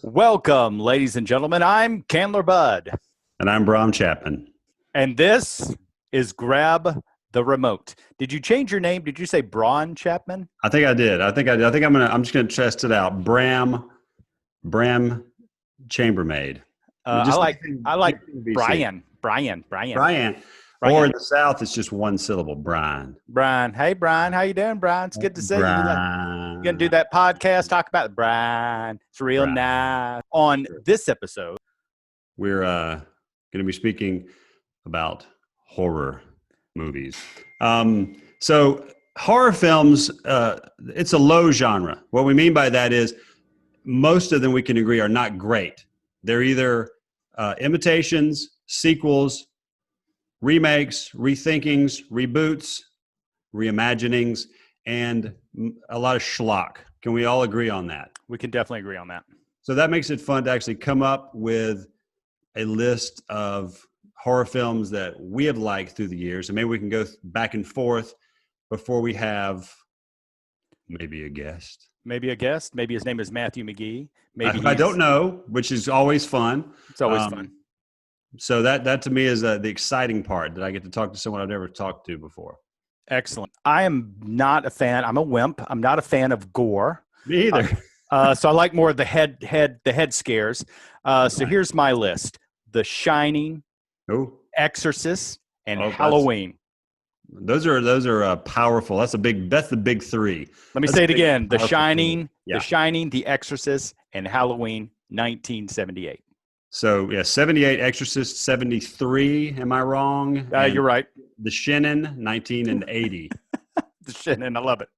Welcome, ladies and gentlemen. I'm Candler Budd. And I'm Brom Chapman. And this is Grab the Remote. Did you change your name? Did you say Braun Chapman? I think I did. I think I'm just gonna test it out. Bram Chambermaid. I like Brian. Or in the South, it's just one syllable. Brian. Hey, Brian. How you doing, Brian? It's good to see you. You're going to do that podcast, talk about Brian. It's real nice. On this episode, we're going to be speaking about horror movies. So horror films, it's a low genre. What we mean by that is most of them, we can agree, are not great. They're either imitations, sequels, remakes, rethinkings, reboots, reimaginings, and a lot of schlock. Can we all agree on that? We can definitely agree on that. So that makes it fun to actually come up with a list of horror films that we have liked through the years. And maybe we can go back and forth before we have maybe a guest. Maybe his name is Matthew McGee. Maybe I don't know, which is always fun. It's always fun. So that to me is the exciting part, that I get to talk to someone I've never talked to before. Excellent. I am not a fan. I'm a wimp. I'm not a fan of gore. Me either. So I like more of the head scares. So here's my list: The Shining, Exorcist, and Halloween. Those are powerful. That's the big three. Let me say it again: The Shining, The Shining, The Exorcist, and Halloween, 1978. So, 78, Exorcist, 73. Am I wrong? You're right. The Shining, 1980. The Shining, I love it.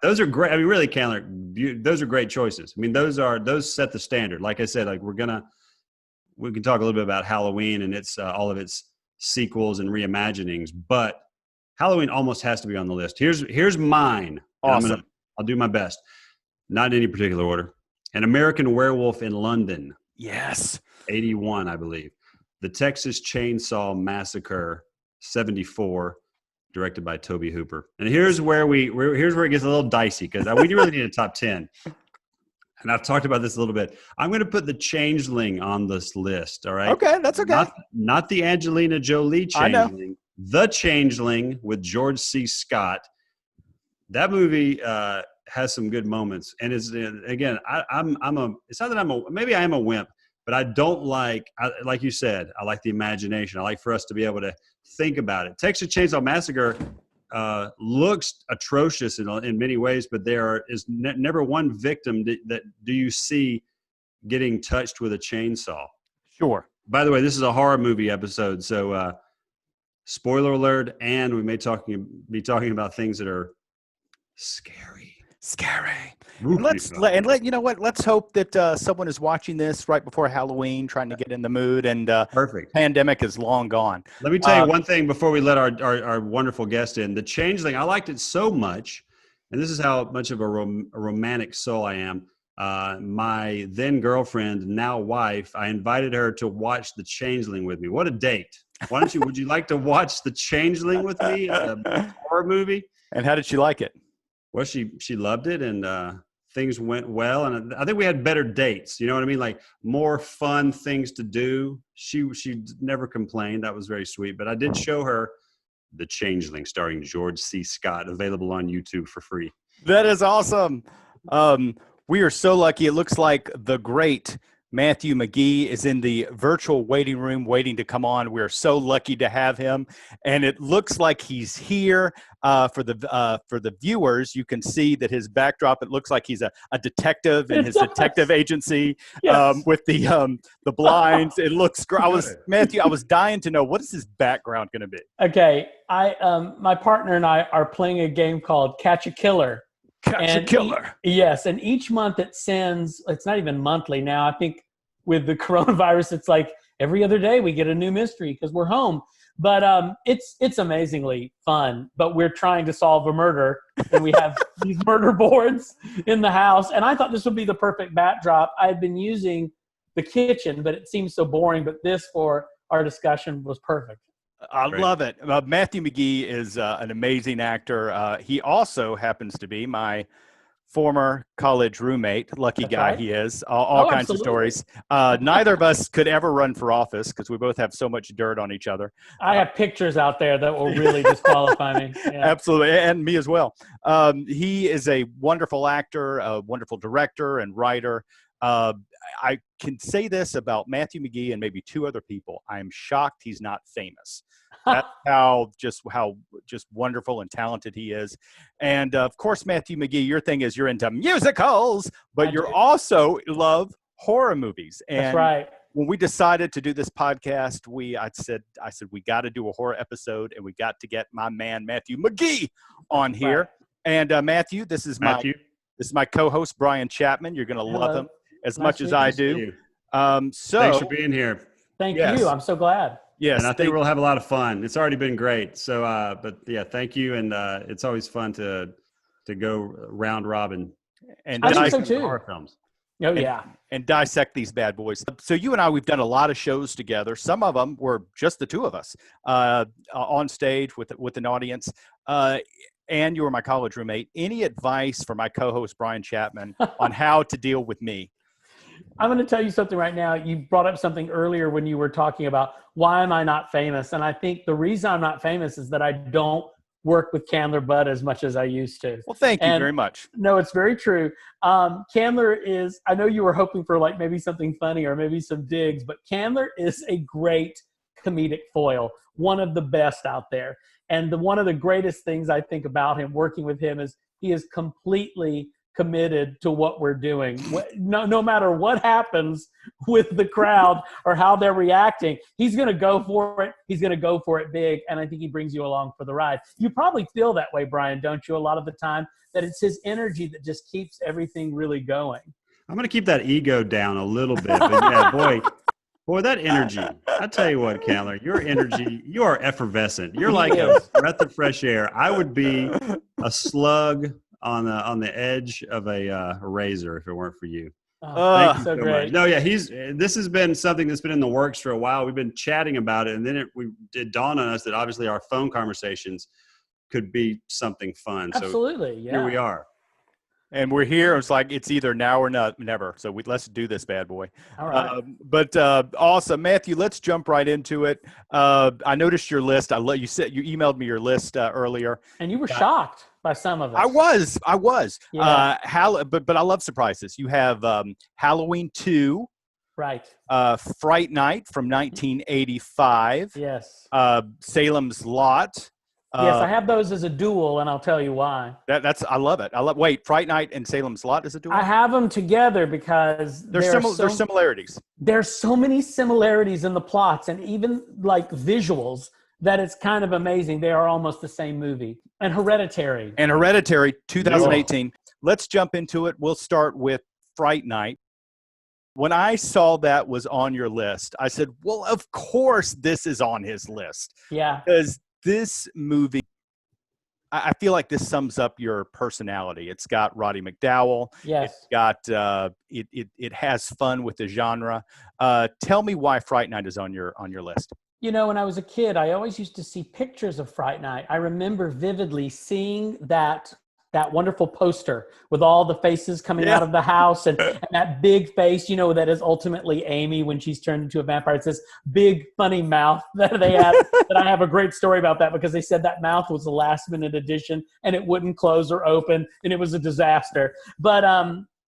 Those are great. I mean, really, Candler, those are great choices. I mean, those set the standard. Like I said, we can talk a little bit about Halloween and its all of its sequels and reimaginings, but Halloween almost has to be on the list. Here's mine. Awesome. I'll do my best. Not in any particular order. An American Werewolf in London. Yes. 81, I believe. The Texas Chainsaw Massacre, 74, directed by Tobe Hooper. And here's where it gets a little dicey, because we really need a top 10. And I've talked about this a little bit. I'm going to put The Changeling on this list, all right? Okay, that's okay. Not the Angelina Jolie Changeling. The Changeling with George C. Scott. That movie has some good moments, and it's again. It's not that maybe I am a wimp, but I don't like you said. I like the imagination. I like for us to be able to think about it. Texas Chainsaw Massacre looks atrocious in many ways, but there is never one victim that do you see getting touched with a chainsaw. Sure. By the way, this is a horror movie episode, so spoiler alert, and we may be talking about things that are scary. Let's hope that someone is watching this right before Halloween, trying to get in the mood, and perfect. Pandemic is long gone. Let me tell you one thing before we let our wonderful guest in. The Changeling, I liked it so much, and this is how much of a romantic soul I am. My then girlfriend, now wife, I invited her to watch The Changeling with me. What a date! Would you like to watch The Changeling with me, a horror movie? And how did she like it? Well, she loved it, and things went well, and I think we had better dates. You know what I mean? Like more fun things to do. She never complained. That was very sweet. But I did show her The Changeling, starring George C. Scott, available on YouTube for free. That is awesome. We are so lucky. It looks like the great Matthew McGee is in the virtual waiting room waiting to come on. We're so lucky to have him. And it looks like he's here for the viewers. You can see that his backdrop, it looks like he's a detective in his detective agency. Yes. With the blinds. It looks great. I was dying to know, what is his background going to be? Okay. My partner and I are playing a game called Catch a Killer. Yes, and each month it sends, it's not even monthly now. I think with the coronavirus, it's like every other day we get a new mystery because we're home. But it's amazingly fun. But we're trying to solve a murder, and we have these murder boards in the house. And I thought this would be the perfect backdrop. I had been using the kitchen, but it seems so boring. But this for our discussion was perfect. I love it. Matthew McGee is an amazing actor. He also happens to be my former college roommate. Lucky That's guy right. he is. All kinds of stories. Neither of us could ever run for office because we both have so much dirt on each other. I have pictures out there that will really disqualify me. Yeah. Absolutely, and me as well. He is a wonderful actor, a wonderful director and writer. I can say this about Matthew McGee and maybe two other people. I am shocked he's not famous. That's how just wonderful and talented he is. And of course, Matthew McGee, your thing is you're into musicals, but you also love horror movies. And that's right. When we decided to do this podcast, I said we got to do a horror episode, and we got to get my man Matthew McGee on here. Right. And Matthew, this is my co-host Brian Chapman. You're going to love him as much as I do. So thanks for being here. Thank you. I'm so glad. Yes, and I think we'll have a lot of fun. It's already been great. So, but yeah, thank you. And it's always fun to go round robin and I think so too. Horror films. Oh yeah, and dissect these bad boys. So you and I, we've done a lot of shows together. Some of them were just the two of us on stage with an audience. And you were my college roommate. Any advice for my co-host Brian Chapman on how to deal with me? I'm going to tell you something right now. You brought up something earlier when you were talking about why am I not famous? And I think the reason I'm not famous is that I don't work with Candler Budd as much as I used to. Well, thank you very much. No, it's very true. Candler is, I know you were hoping for like maybe something funny or maybe some digs, but Candler is a great comedic foil, one of the best out there. And one of the greatest things I think about him, working with him, is he is completely committed to what we're doing. No matter what happens with the crowd or how they're reacting, he's going to go for it. He's going to go for it big. And I think he brings you along for the ride. You probably feel that way, Brian, don't you? A lot of the time, that it's his energy that just keeps everything really going. I'm going to keep that ego down a little bit. But yeah, boy, that energy. I tell you what, Candler, your energy, you are effervescent. You're like a breath of fresh air. I would be a slug on the edge of a razor if it weren't for you. Thank you so great. Much. No, yeah, this has been something that's been in the works for a while. We've been chatting about it, and then it dawned on us that obviously our phone conversations could be something fun. Absolutely, so here we are. And we're here. It's like it's either now or never. So let's do this bad boy. All right. But awesome, Matthew. Let's jump right into it. I noticed your list. You said you emailed me your list earlier, and you were shocked by some of it. I was. Yeah. But I love surprises. You have Halloween 2. Right. Fright Night from 1985. Yes. Salem's Lot. Yes, I have those as a duel, and I'll tell you why. I love it. Wait, Fright Night and Salem's Lot is a duel? I have them together because there's similarities. There's so many similarities in the plots and even like visuals that it's kind of amazing. They are almost the same movie. And Hereditary, 2018. Yeah. Let's jump into it. We'll start with Fright Night. When I saw that was on your list, I said, well, of course this is on his list. Yeah. Because this movie, I feel like this sums up your personality. It's got Roddy McDowall. Yes. It's got it has fun with the genre. Tell me why Fright Night is on your list. You know, when I was a kid, I always used to see pictures of Fright Night. I remember vividly seeing that wonderful poster with all the faces coming out of the house and that big face, you know, that is ultimately Amy when she's turned into a vampire. It's this big funny mouth that they have. That I have a great story about that because they said that mouth was a last minute addition and it wouldn't close or open and it was a disaster. But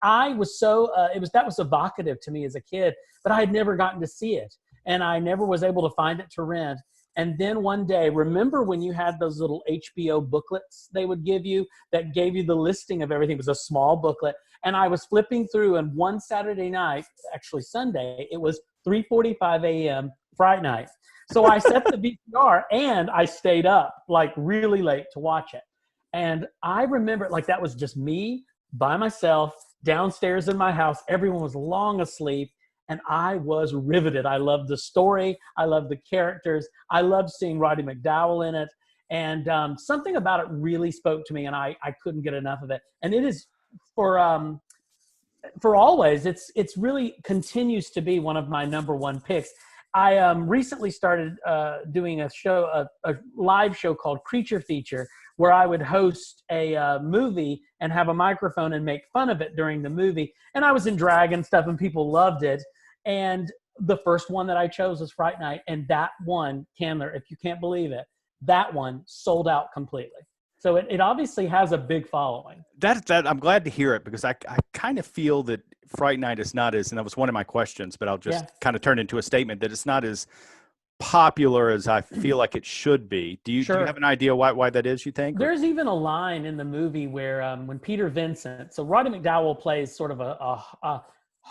I was that was evocative to me as a kid, but I had never gotten to see it and I never was able to find it to rent. And then one day, remember when you had those little HBO booklets they would give you that gave you the listing of everything? It was a small booklet. And I was flipping through, and one Saturday night, actually Sunday, it was 3:45 a.m. Fright Night. So I set the VCR, and I stayed up like really late to watch it. And I remember like that was just me by myself downstairs in my house. Everyone was long asleep. And I was riveted. I loved the story. I loved the characters. I loved seeing Roddy McDowall in it. And something about it really spoke to me, and I couldn't get enough of it. And it is for always. It's really continues to be one of my number one picks. I recently started doing a live show called Creature Feature, where I would host a movie and have a microphone and make fun of it during the movie. And I was in drag and stuff, and people loved it. And the first one that I chose was Fright Night, and that one, Candler, if you can't believe it, that one sold out completely. So it obviously has a big following. That I'm glad to hear it, because I kind of feel that Fright Night is not as, and that was one of my questions, but I'll just kind of turn into a statement that it's not as popular as I feel like it should be. Do you have an idea why that is, you think? There's even a line in the movie where when Peter Vincent, so Roddy McDowall plays sort of a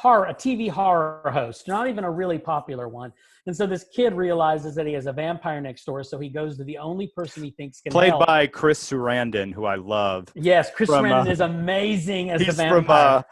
TV horror host, not even a really popular one. And so this kid realizes that he has a vampire next door, so he goes to the only person he thinks can help. Played by Chris Sarandon, who I love. Yes, Chris Sarandon is amazing as the vampire.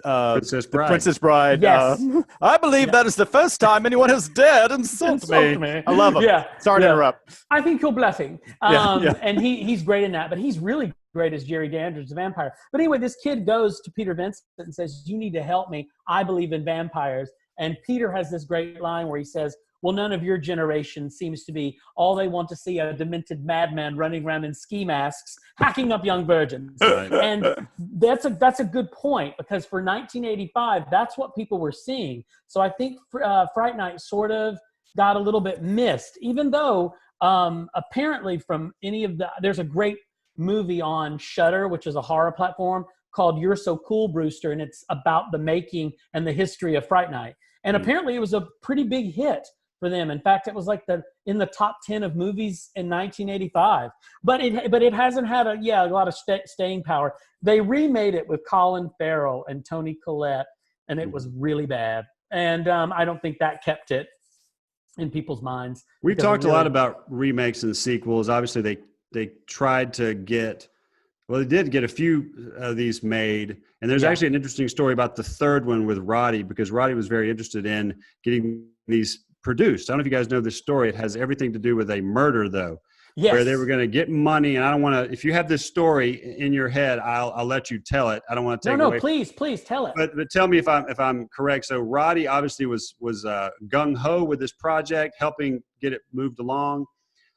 Princess Bride. Princess Bride. Yes. I believe that is the first time anyone has dared insult me. I love him. Yeah. Sorry to interrupt. I think you're bluffing. And he's great in that, but he's really great as Jerry Dandridge, the vampire. But anyway, this kid goes to Peter Vincent and says, "You need to help me. I believe in vampires." And Peter has this great line where he says, "Well, none of your generation seems to be. All they want to see a demented madman running around in ski masks, hacking up young virgins." And that's a good point, because for 1985, that's what people were seeing. So I think Fright Night sort of got a little bit missed, even though apparently from there's a great movie on Shudder, which is a horror platform, called You're So Cool, Brewster, and it's about the making and the history of Fright Night. And apparently it was a pretty big hit for them. In fact, it was like in the top 10 of movies in 1985. But it hasn't had a lot of staying power. They remade it with Colin Farrell and Toni Collette, and it was really bad. And I don't think that kept it in people's minds. We've talked a lot about remakes and sequels. Obviously, they tried to get. Well, they did get a few of these made, and there's actually an interesting story about the third one with Roddy, because Roddy was very interested in getting these produced. I don't know if you guys know this story. It has everything to do with a murder, though, where they were going to get money. And I don't want to. If you have this story in your head, I'll let you tell it. I don't want to take away. No, please tell it. But tell me if I'm correct. So Roddy obviously was gung ho with this project, helping get it moved along.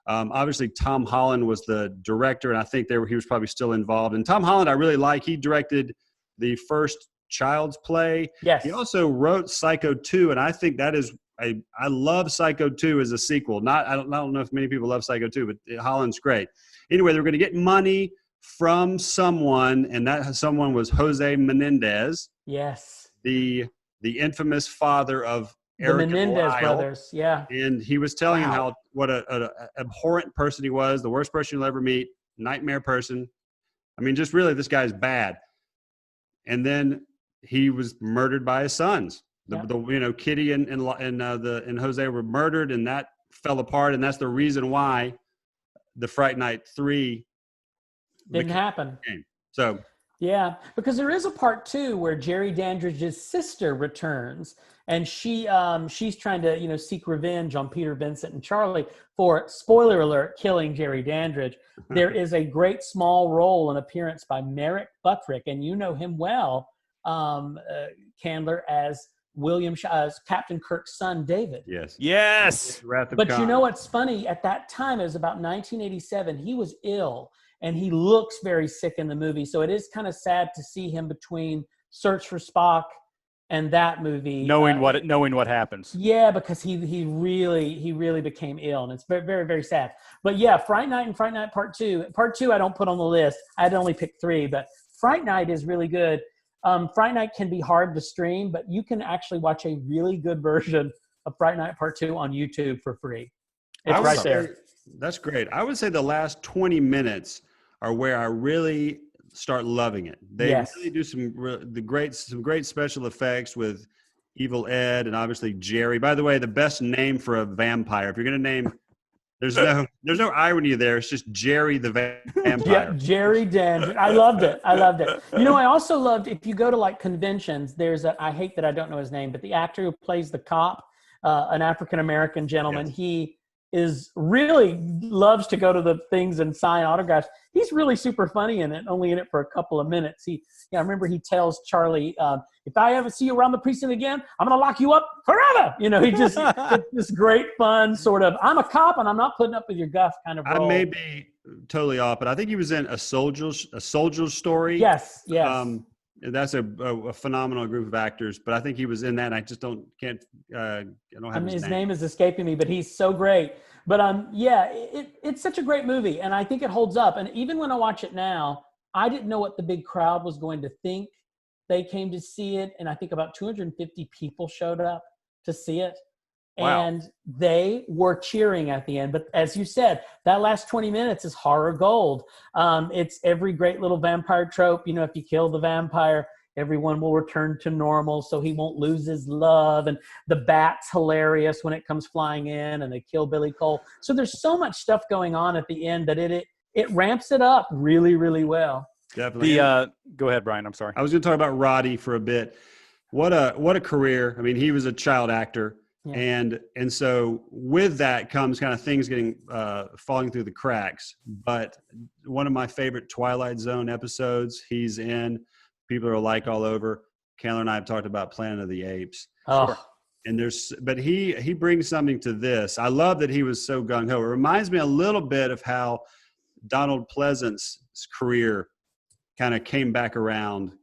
Obviously, Tom Holland was the director, and I think he was probably still involved. And Tom Holland, I really like. He directed the first Child's Play. Yes. He also wrote Psycho 2, and I think that is I love Psycho 2 as a sequel. I don't know if many people love Psycho 2, but Holland's great. Anyway, they were going to get money from someone, and that someone was Jose Menendez. Yes. The infamous father of The Eric Menendez brothers, yeah. And he was telling him what an abhorrent person he was, the worst person you'll ever meet, nightmare person. I mean, just really, this guy's bad. And then he was murdered by his sons. Kitty and Jose were murdered, and that fell apart. And that's the reason why the Fright Night 3 didn't happen. So. Yeah, because there is a part 2 where Jerry Dandridge's sister returns, and she's trying to seek revenge on Peter Vincent and Charlie for, spoiler alert, killing Jerry Dandridge. There is a great small role and appearance by Merrick Buttrick, and you know him well, Candler, as as Captain Kirk's son David. Yes. But you know what's funny? At that time, it was about 1987. He was ill. And he looks very sick in the movie. So it is kind of sad to see him between Search for Spock and that movie. Knowing what happens. Yeah, because he really became ill. And it's very, very, very sad. But yeah, Fright Night and Fright Night Part 2. Part 2 I don't put on the list. I'd only pick 3. But Fright Night is really good. Fright Night can be hard to stream, but you can actually watch a really good version of Fright Night Part 2 on YouTube for free. It's right there. That's great. I would say the last 20 minutes are where I really start loving it. They really do some great special effects with Evil Ed and obviously Jerry. By the way, the best name for a vampire. If you're going to name, there's no irony there. It's just Jerry the vampire. Yeah, Jerry Dandridge. I loved it. I also loved, if you go to like conventions, I hate that I don't know his name, but the actor who plays the cop, an African-American gentleman, he loves to go to the things and sign autographs. He's really super funny in it, only in it for a couple of minutes. I remember he tells Charlie, if I ever see you around the precinct again, I'm going to lock you up forever. He just, this great fun sort of, I'm a cop and I'm not putting up with your guff kind of role. I may be totally off, but I think he was in A Soldier's Story. Yes. That's a phenomenal group of actors, but I think he was in that. And I just I don't have his name is escaping me, but he's so great. But it's such a great movie, and I think it holds up. And even when I watch it now, I didn't know what the big crowd was going to think. They came to see it, and I think about 250 people showed up to see it. Wow. And they were cheering at the end. But as you said, that last 20 minutes is horror gold. It's every great little vampire trope. You know, if you kill the vampire, everyone will return to normal, so he won't lose his love. And the bat's hilarious when it comes flying in, and they kill Billy Cole. So there's so much stuff going on at the end that it ramps it up really, really well. Definitely. Go ahead, Brian. I'm sorry. I was going to talk about Roddy for a bit. What a career. I mean, he was a child actor. Yeah. And so with that comes kind of things getting falling through the cracks. But one of my favorite Twilight Zone episodes he's in, people are like all over. Candler and I have talked about Planet of the Apes. Oh. Sure. And but he brings something to this. I love that he was so gung ho. It reminds me a little bit of how Donald Pleasance's career kind of came back around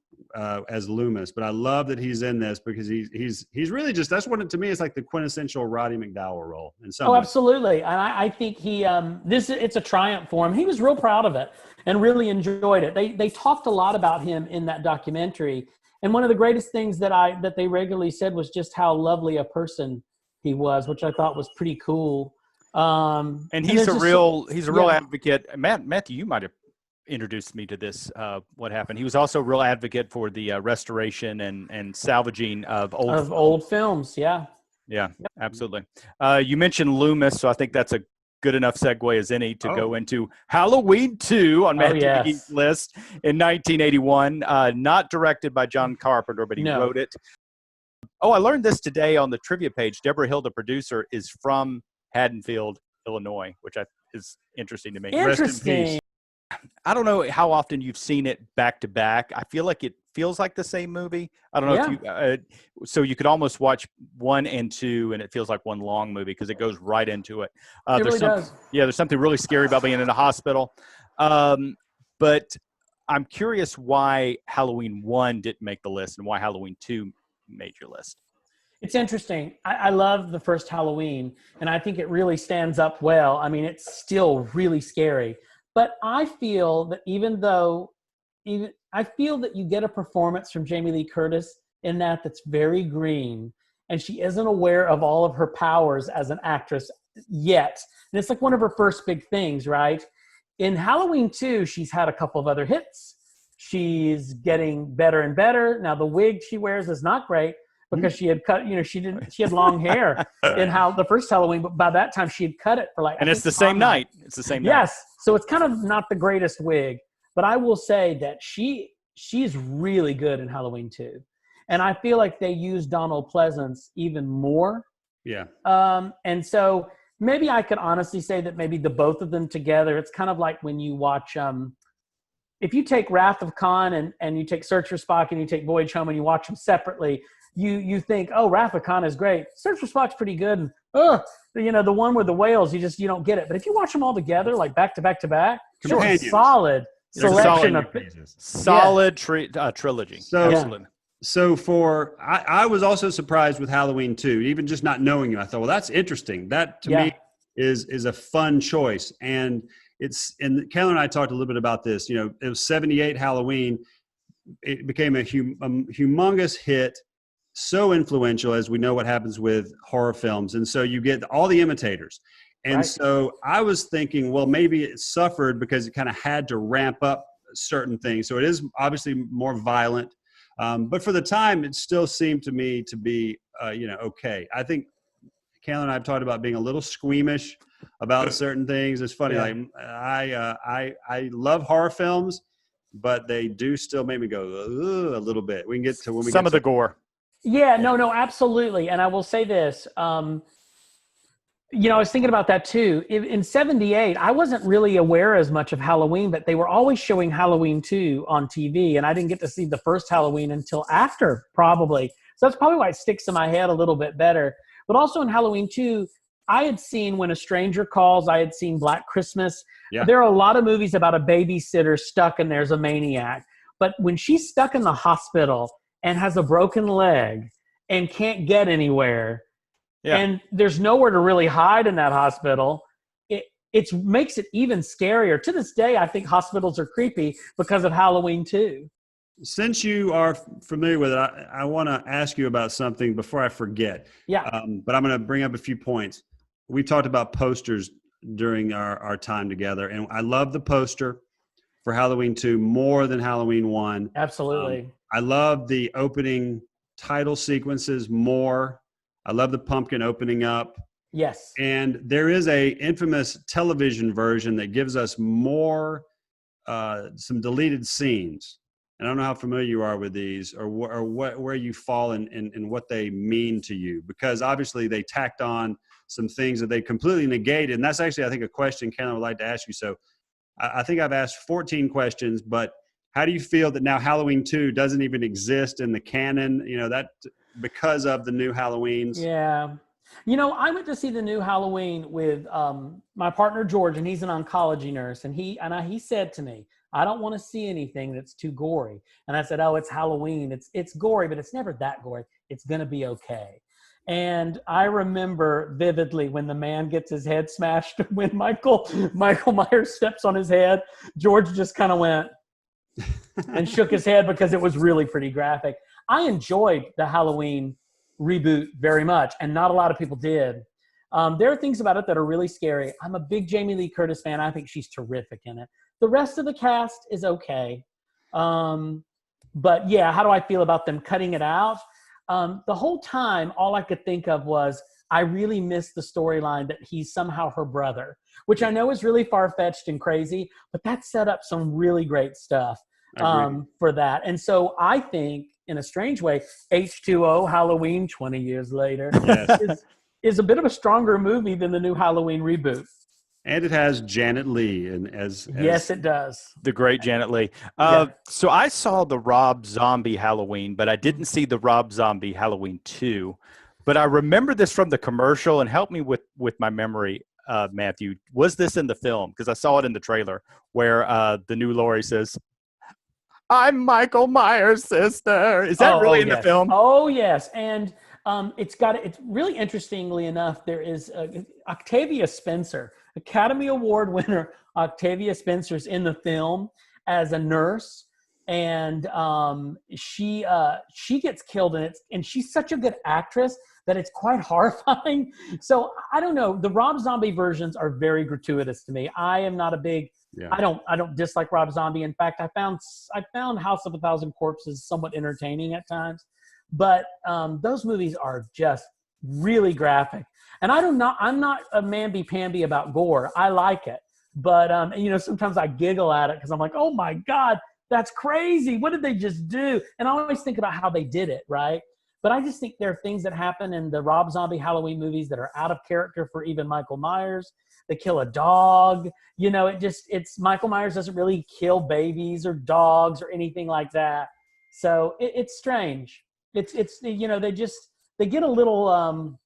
as Loomis, but I love that he's in this because he's really just, that's what to me is like the quintessential Roddy McDowall role in some way. Absolutely. And I think it's a triumph for him. He was real proud of it and really enjoyed it. They talked a lot about him in that documentary. And one of the greatest things that they regularly said was just how lovely a person he was, which I thought was pretty cool. And he's a real advocate. Matthew, you might have introduced me to this, what happened. He was also a real advocate for the restoration and salvaging of old films. Yeah. Yeah, yep. Absolutely. You mentioned Loomis, so I think that's a good enough segue as any to go into Halloween 2 on Matthew McGee's list in 1981. Not directed by John Carpenter, but he wrote it. Oh, I learned this today on the trivia page. Deborah Hill, the producer, is from Haddonfield, Illinois, which is interesting to me. Interesting. Rest in peace. I don't know how often you've seen it back to back. I feel like it feels like the same movie. I don't know if you, so you could almost watch 1 and 2 and it feels like one long movie because it goes right into it. It really does. Yeah, there's something really scary about being in a hospital. But I'm curious why Halloween 1 didn't make the list and why Halloween 2 made your list. It's interesting. I love the first Halloween, and I think it really stands up well. I mean, it's still really scary. But I feel that I feel that you get a performance from Jamie Lee Curtis in that's very green, and she isn't aware of all of her powers as an actress yet. And it's like one of her first big things, right? In Halloween 2, she's had a couple of other hits. She's getting better and better. Now the wig she wears is not great because she had cut, she had long hair in the first Halloween, but by that time she had cut it for and it's the same night. It's the same night. Yes. So it's kind of not the greatest wig, but I will say that she's really good in Halloween 2. And I feel like they use Donald Pleasance even more. Yeah. And so maybe I could honestly say that maybe the both of them together, it's kind of like when you watch, if you take Wrath of Khan and you take Search for Spock and you take Voyage Home and you watch them separately, you think, oh, Wrath of Khan is great. Search for Spock's pretty good. And, the one with the whales, you don't get it. But if you watch them all together, like back to back to back, sure, solid selection of solid trilogy. So, absolutely. So I was also surprised with Halloween 2, even just not knowing you. I thought, well, that's interesting. That to me is a fun choice. And Candler and I talked a little bit about this. It was 78 Halloween. It became a humongous hit. So influential, as we know what happens with horror films. And so you get all the imitators. And so I was thinking, well, maybe it suffered because it kind of had to ramp up certain things. So it is obviously more violent. But for the time, it still seemed to me to be, okay. I think Candler and I have talked about being a little squeamish about certain things. It's funny. Like I love horror films, but they do still make me go a little bit. We can get to when we some of the gore. Yeah, no, absolutely. And I will say this, I was thinking about that too. In 78, I wasn't really aware as much of Halloween, but they were always showing Halloween 2 on TV. And I didn't get to see the first Halloween until after, probably. So that's probably why it sticks in my head a little bit better. But also in Halloween 2, I had seen When a Stranger Calls. I had seen Black Christmas. Yeah. There are a lot of movies about a babysitter stuck and there's a maniac. But when she's stuck in the hospital and has a broken leg and can't get anywhere, and there's nowhere to really hide in that hospital, it makes it even scarier. To this day, I think hospitals are creepy because of Halloween 2. Since you are familiar with it, I want to ask you about something before I forget. Yeah. But I'm going to bring up a few points. We talked about posters during our time together, and I love the poster for Halloween 2 more than Halloween 1. Absolutely. I love the opening title sequences more. I love the pumpkin opening up. Yes. And there is a infamous television version that gives us more, some deleted scenes. And I don't know how familiar you are with these or where you fall in what they mean to you, because obviously they tacked on some things that they completely negated. And that's actually, I think, a question Caroline would like to ask you. So I think I've asked 14 questions, but how do you feel that now Halloween 2 doesn't even exist in the canon, that because of the new Halloweens? Yeah. I went to see the new Halloween with my partner, George, and he's an oncology nurse. And he said to me, I don't want to see anything that's too gory. And I said, oh, it's Halloween. It's gory, but it's never that gory. It's going to be okay. And I remember vividly when the man gets his head smashed, when Michael Myers steps on his head, George just kind of went and shook his head because it was really pretty graphic. I enjoyed the Halloween reboot very much, and not a lot of people did. There are things about it that are really scary. I'm a big Jamie Lee Curtis fan. I think she's terrific in it. The rest of the cast is okay. But yeah, how do I feel about them cutting it out? The whole time, all I could think of was, I really miss the storyline that he's somehow her brother, which I know is really far-fetched and crazy, but that set up some really great stuff for that. And so I think, in a strange way, H2O, Halloween 20 years later, is a bit of a stronger movie than the new Halloween reboot. And it has Janet Leigh as yes, it does. The great Janet Leigh. So I saw the Rob Zombie Halloween, but I didn't see the Rob Zombie Halloween 2. But I remember this from the commercial, and help me with my memory, Matthew. Was this in the film? Because I saw it in the trailer where the new Laurie says, I'm Michael Myers' sister. Is that really in the film? Oh, yes. And it's really interestingly enough, there is Octavia Spencer, Academy Award winner Octavia Spencer's in the film as a nurse. And she gets killed in it. And she's such a good actress that it's quite horrifying. So I don't know. The Rob Zombie versions are very gratuitous to me. I am not a big... Yeah. I don't dislike Rob Zombie. In fact, I found House of a Thousand Corpses somewhat entertaining at times, but those movies are just really graphic. And I'm not a mamby-pamby about gore. I like it, but sometimes I giggle at it because I'm like, oh my God, that's crazy. What did they just do? And I always think about how they did it, right? But I just think there are things that happen in the Rob Zombie Halloween movies that are out of character for even Michael Myers. They kill a dog. It's Michael Myers doesn't really kill babies or dogs or anything like that. So it's strange. They get a little,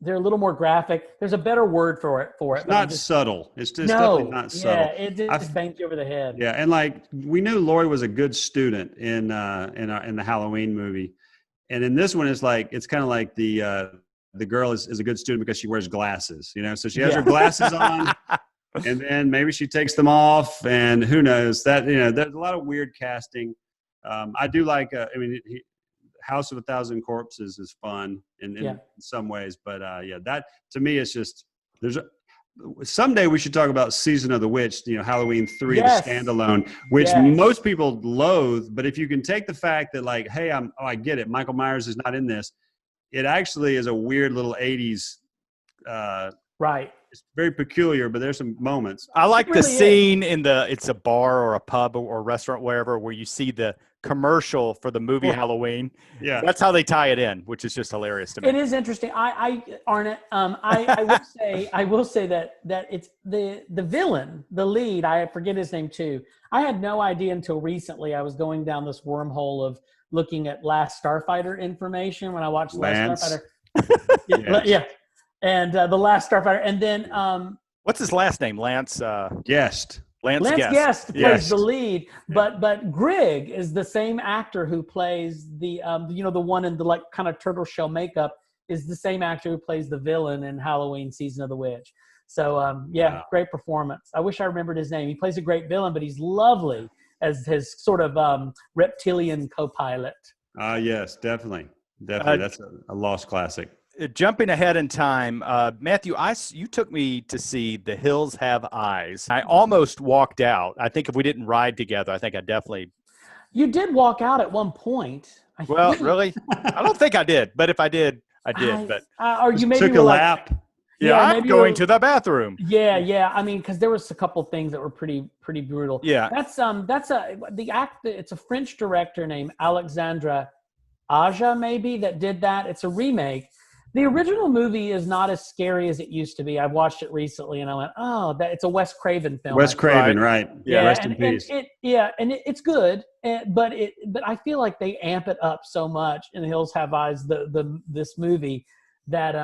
they're a little more graphic. There's a better word for it. It's not subtle. It's just definitely not subtle. Yeah, it just bangs you over the head. Yeah, and like we knew Laurie was a good student in the Halloween movie. And in this one, it's kind of like the girl is a good student because she wears glasses, so she has her glasses on, and then maybe she takes them off, and who knows that, there's a lot of weird casting. I do like, House of a Thousand Corpses is fun in some ways, but that to me is just, someday we should talk about Season of the Witch, Halloween 3, the standalone, which most people loathe. But if you can take the fact that I get it, Michael Myers is not in this. It actually is a weird little 80s. Right. It's very peculiar, but there's some moments. I like the scene it's a bar or a pub or a restaurant, wherever, where you see the commercial for the movie Halloween. Yeah. That's how they tie it in, which is just hilarious to me. It is interesting. Arnett, I will say that it's the villain, the lead, I forget his name too. I had no idea until recently. I was going down this wormhole of looking at Last Starfighter information when I watched Last Starfighter. Yeah. and the Last Starfighter, and then what's his last name? Lance Guest. Lance Guest plays the lead, but Grigg is the same actor who plays the the one in the like kind of turtle shell makeup is the same actor who plays the villain in Halloween Season of the Witch. So wow. Great performance. I wish I remembered his name. He plays a great villain, but he's lovely as his sort of reptilian co-pilot. Yes, definitely. That's a lost classic. Jumping ahead in time, Matthew, you took me to see The Hills Have Eyes. I almost walked out. I think if we didn't ride together, I think I definitely. You did walk out at one point. Well, really? I don't think I did, but if I did, I did. But or you maybe took a lap. Yeah, I'm going to the bathroom. Yeah. I mean, because there was a couple things that were pretty brutal. Yeah. It's a French director named Alexandre Aja, maybe, that did that. It's a remake. The original movie is not as scary as it used to be. I watched it recently, and I went, "Oh, it's a Wes Craven film." Wes Craven, right? Yeah, rest in peace. It's good, but I feel like they amp it up so much in The Hills Have Eyes, this movie, that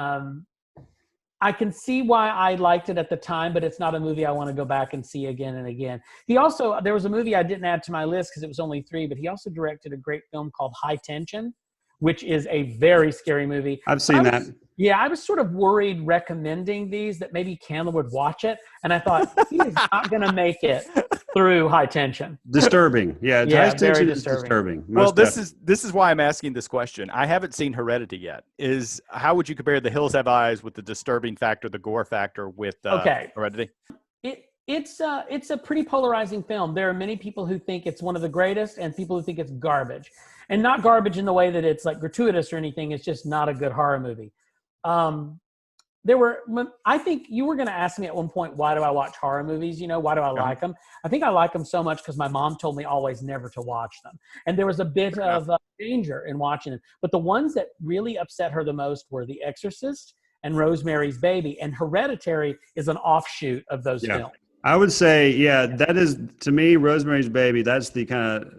I can see why I liked it at the time, but it's not a movie I want to go back and see again and again. There was a movie I didn't add to my list because it was only 3, but he also directed a great film called High Tension, which is a very scary movie. I've seen that. Yeah, I was sort of worried recommending these that maybe Candler would watch it, and I thought he is not going to make it through High Tension. Disturbing. Yeah, High Tension very is disturbing. Well, this is why I'm asking this question. I haven't seen Heredity yet. How would you compare The Hills Have Eyes with the disturbing factor, the gore factor with Heredity? It's a pretty polarizing film. There are many people who think it's one of the greatest and people who think it's garbage. And not garbage in the way that it's like gratuitous or anything. It's just not a good horror movie. I think you were going to ask me at one point, why do I watch horror movies? Why do I like them? I think I like them so much because my mom told me always never to watch them. And there was a bit of danger in watching them. But the ones that really upset her the most were The Exorcist and Rosemary's Baby. And Hereditary is an offshoot of those films. I would say, that is, to me, Rosemary's Baby, that's the kind of,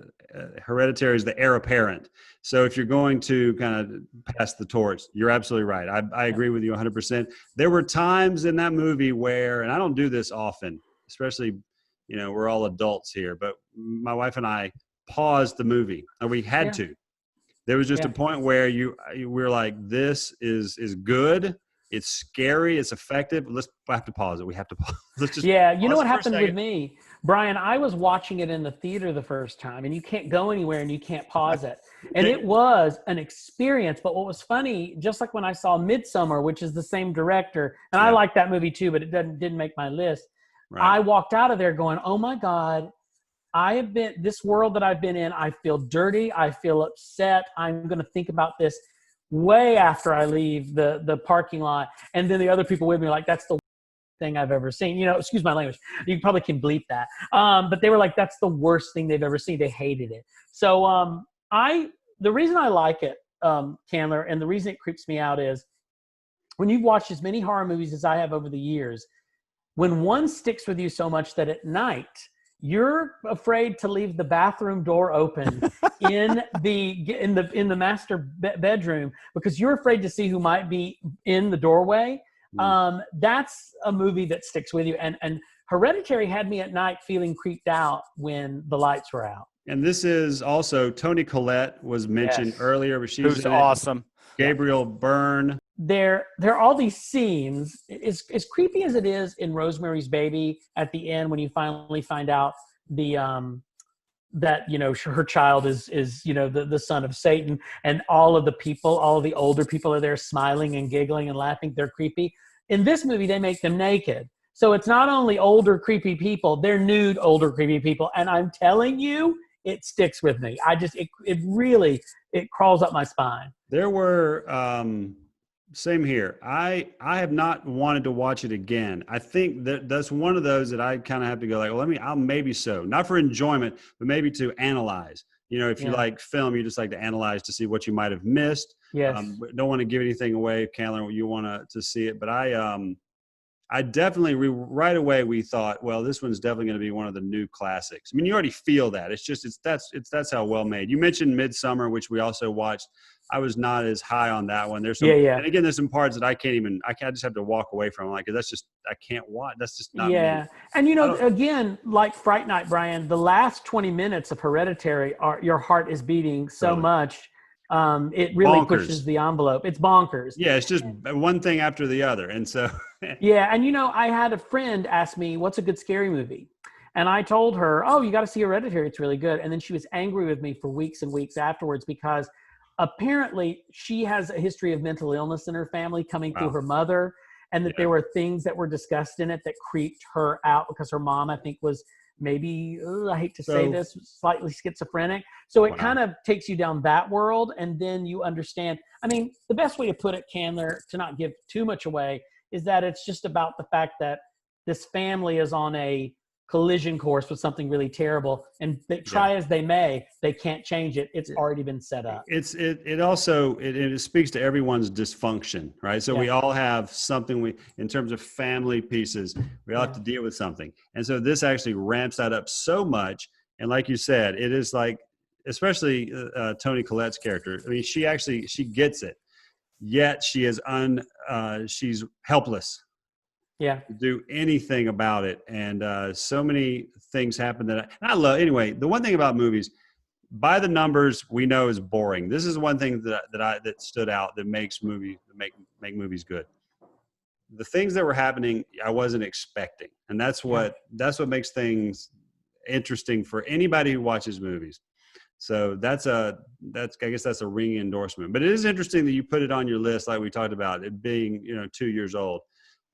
Hereditary is the heir apparent. So if you're going to kind of pass the torch, you're absolutely right. I agree with you 100%. There were times in that movie where, and I don't do this often, especially, we're all adults here, but my wife and I paused the movie, and we had to. There was just a point where we're like, this is good. It's scary. It's effective. We have to pause it. We have to pause. Let's just you know what happened with me, Brian? I was watching it in the theater the first time, and you can't go anywhere and you can't pause it. And it was an experience. But what was funny, just like when I saw Midsommar, which is the same director, and I like that movie too, but it didn't make my list. Right. I walked out of there going, "Oh my God, this world that I've been in, I feel dirty. I feel upset. I'm going to think about this way after I leave the parking lot." And then the other people with me are like, "That's the worst thing I've ever seen." Excuse my language. You probably can bleep that. But they were like, "That's the worst thing they've ever seen." They hated it. So the reason I like it, Candler, and the reason it creeps me out is when you've watched as many horror movies as I have over the years, when one sticks with you so much that at night you're afraid to leave the bathroom door open in the master bedroom because you're afraid to see who might be in the doorway. That's a movie that sticks with you. And Hereditary had me at night feeling creeped out when the lights were out. And this is also Toni Collette was mentioned earlier, but she's awesome. Gabriel Byrne. There are all these scenes. As creepy as it is in Rosemary's Baby at the end when you finally find out that her child is the son of Satan, and all of the older people are there smiling and giggling and laughing. They're creepy. In this movie, they make them naked. So it's not only older creepy people, they're nude older creepy people. And I'm telling you, it sticks with me. It really crawls up my spine. There were same here. I have not wanted to watch it again. I think that's one of those that I kind of have to go like, well, I'll maybe so. Not for enjoyment, but maybe to analyze. If you like film, you just like to analyze to see what you might have missed. Yes. Don't want to give anything away, Candler, you want to see it. But I definitely right away we thought, well, this one's definitely going to be one of the new classics. I mean, you already feel that. That's how well made. You mentioned Midsummer, which we also watched. I was not as high on that one. There's some, and again, there's some parts that I just have to walk away from. Like, I can't watch. That's just not me. And again, like Fright Night, Brian, the last 20 minutes of Hereditary, your heart is beating so much. It really pushes the envelope. It's bonkers. Yeah, it's just one thing after the other. And so yeah, and I had a friend ask me, what's a good scary movie? And I told her, oh, you got to see Hereditary, it's really good. And then she was angry with me for weeks and weeks afterwards because apparently she has a history of mental illness in her family coming through her mother, and that there were things that were discussed in it that creeped her out because her mom, I think, was maybe, I hate to say this, slightly schizophrenic. So it kind of takes you down that world, and then you understand. I mean, the best way to put it, Candler, to not give too much away, is that it's just about the fact that this family is on a collision course with something really terrible, and they try as they may, they can't change it. It's already been set up. It also speaks to everyone's dysfunction, right? So we all have something in terms of family pieces, we all have to deal with something. And so this actually ramps that up so much. And like you said, it is like, especially Toni Collette's character. I mean, she gets it, yet she's helpless. To do anything about it. And so many things happen that I love. Anyway, the one thing about movies, by the numbers, we know is boring. This is one thing that stood out that makes make movies good. The things that were happening, I wasn't expecting, and that's what makes things interesting for anybody who watches movies. So I guess that's a ringing endorsement. But it is interesting that you put it on your list, like we talked about it being 2 years old.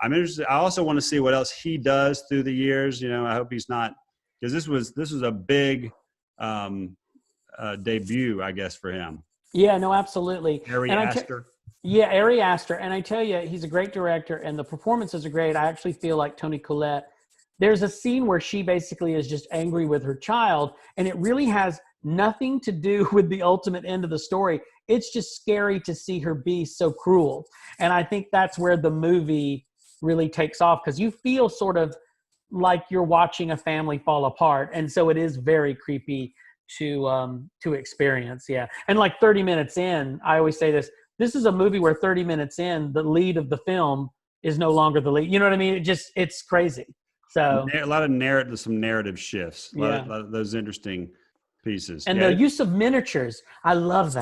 I'm interested. I also want to see what else he does through the years. I hope he's not, because this was a big debut, I guess, for him. Yeah, no, absolutely. Ari Aster. Ari Aster. And I tell you, he's a great director, and the performances are great. I actually feel like Toni Collette. There's a scene where she basically is just angry with her child, and it really has nothing to do with the ultimate end of the story. It's just scary to see her be so cruel. And I think that's where the movie really takes off, because you feel sort of like you're watching a family fall apart, and so it is very creepy to experience. And like 30 minutes in, I always say this is a movie where 30 minutes in, the lead of the film is no longer the lead. You know what I mean? It's crazy. So a lot of narrative shifts, a lot of those interesting pieces, and the use of miniatures. I love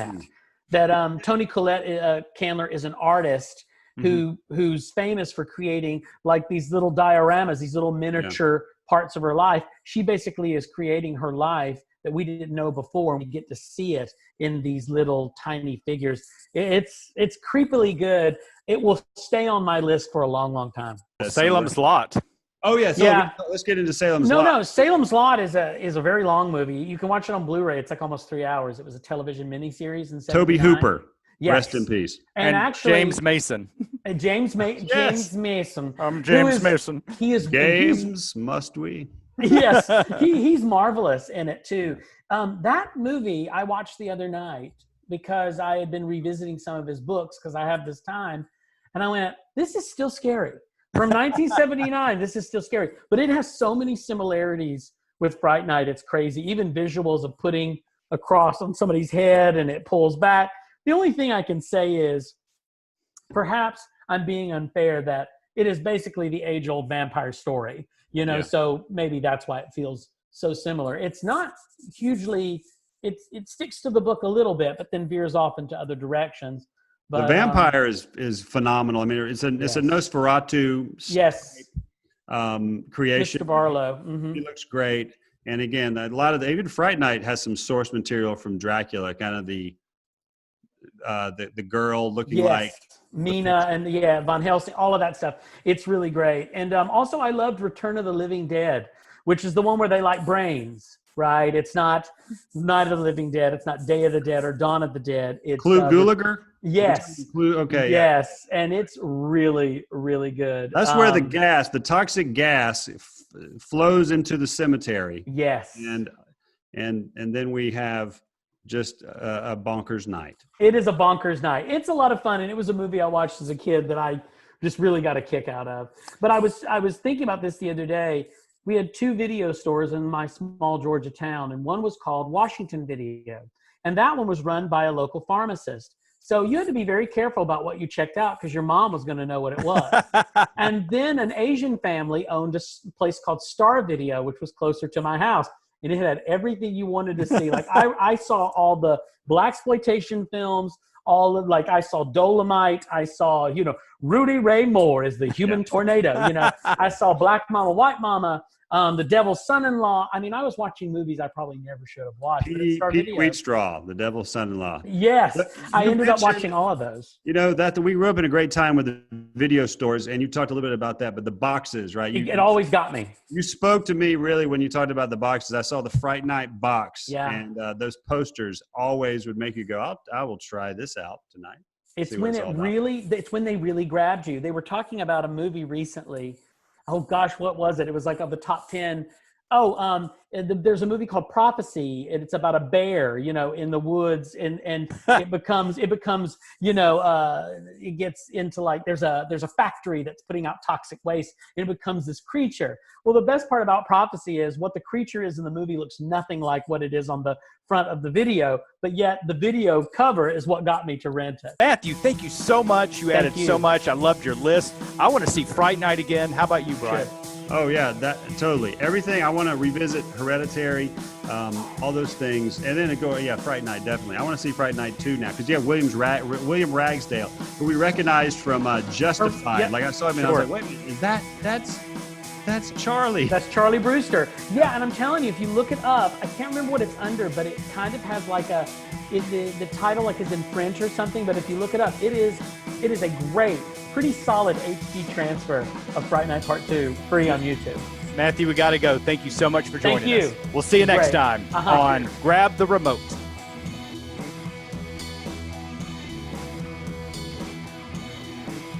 that Toni Collette Candler is an artist who's famous for creating like these little dioramas, these little miniature parts of her life. She basically is creating her life that we didn't know before, and we get to see it in these little tiny figures. It's creepily good. It will stay on my list for a long, long time. Salem's Lot. Oh yeah, let's get into Salem's Lot. No, Salem's Lot is a very long movie. You can watch it on Blu-ray. It's like almost 3 hours. It was a television miniseries in 79. Toby Hooper. Yes. Rest in peace. And actually, James Mason. James Mason. I'm James Mason. He is games. Must we? Yes, he's marvelous in it too. That movie I watched the other night because I had been revisiting some of his books because I have this time, and I went, "This is still scary." From 1979, this is still scary, but it has so many similarities with Fright Night. It's crazy. Even visuals of putting a cross on somebody's head and it pulls back. The only thing I can say is perhaps I'm being unfair that it is basically the age-old vampire story, so maybe that's why it feels so similar. It's not hugely, it sticks to the book a little bit, but then veers off into other directions. But, the vampire is phenomenal. I mean, it's a Nosferatu creation. Mr. Barlow. He looks great. And again, a lot of even Fright Night has some source material from Dracula, kind of the girl looking like Mina and Von Helsing, all of that stuff. It's really great. And also I loved Return of the Living Dead, which is the one where they like brains, right? It's not Night of the Living Dead. It's not Day of the Dead or Dawn of the Dead. It's Gulager? Yes. Okay. Yes. And it's really, really good. That's where the toxic gas flows into the cemetery. Yes. And then we have just a bonkers night. It is a bonkers night. It's a lot of fun. And it was a movie I watched as a kid that I just really got a kick out of. But I was thinking about this the other day. We had 2 video stores in my small Georgia town, and one was called Washington Video, and that one was run by a local pharmacist. So you had to be very careful about what you checked out because your mom was going to know what it was. And then an Asian family owned a place called Star Video, which was closer to my house. And it had everything you wanted to see. Like I saw all the blaxploitation films, all of, like, I saw Dolomite. I saw, you know, Rudy Ray Moore is the human tornado. You know, I saw Black Mama, White Mama, The Devil's Son-in-Law. I mean, I was watching movies I probably never should have watched. Pete Wheatstraw, The Devil's Son-in-Law. Yes, I ended up watching all of those. You know, that we grew up in a great time with the video stores, and you talked a little bit about that, but the boxes, right? It always got me. You spoke to me really when you talked about the boxes. I saw the Fright Night box, and those posters always would make you go, I will try this out tonight. It's when they really grabbed you. They were talking about a movie recently. Oh gosh, what was it? It was like of the top 10. There's a movie called Prophecy, and it's about a bear, you know, in the woods, and it becomes, you know, it gets into like there's a factory that's putting out toxic waste, and it becomes this creature. Well, the best part about Prophecy is what the creature is in the movie looks nothing like what it is on the front of the video, but yet the video cover is what got me to rent it. Matthew, thank you so much. You added so much. I loved your list. I want to see Fright Night again. How about you, Brian? Sure. Oh yeah, that totally. Everything I want to revisit, Hereditary, all those things, and then Fright Night definitely. I want to see Fright Night 2 now because you have William Ragsdale, who we recognized from Justified. Like I saw him and I was like, wait a minute, that's Charlie. That's Charlie Brewster. Yeah, and I'm telling you, if you look it up, I can't remember what it's under, but it kind of has like the title like is in French or something. But if you look it up, it is a great, pretty solid HD transfer of Fright Night Part 2, free on YouTube. Matthew, we got to go. Thank you so much for joining us. We'll see you next time on Grab the Remote.